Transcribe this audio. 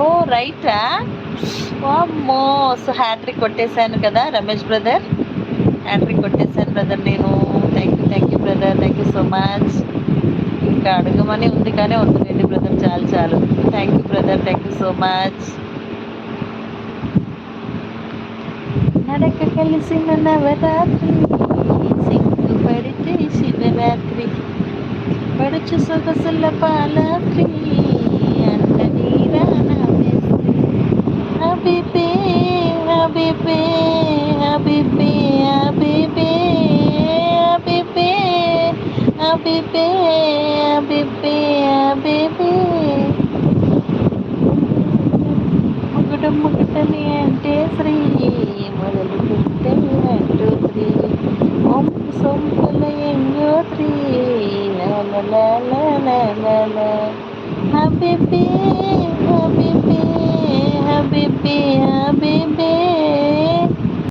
ఓ రైటా? వామ్మో! So hattrick కొట్టేసాను కదా రమేష్ బ్రదర్. హ్యాట్రిక్ కొట్టేసాను బ్రదర్ నేను. Thank you brother. Thank you so much. ఇంకా అడగమని ఉంది కానీ వద్దులేండి బ్రదర్, చాలు చాలు. Thank you brother. Thank you so much. నడక కలిసిన నవరాత్రి, సిగ్గుపడితే శివరాత్రి, పడుచు సొగసుల పాలాత్రి, అంట నీరా నా మేస్త్రి. హబీబే హబీబే హబీబే హబీబే హబీబే హబీబే హబీబే హబీబే. ముకుటని అంటే శ్రీ, మొదలు పెట్టే 1 2 3, ఒంపు సొంపుల ఎంగోత్రి, హబీబీ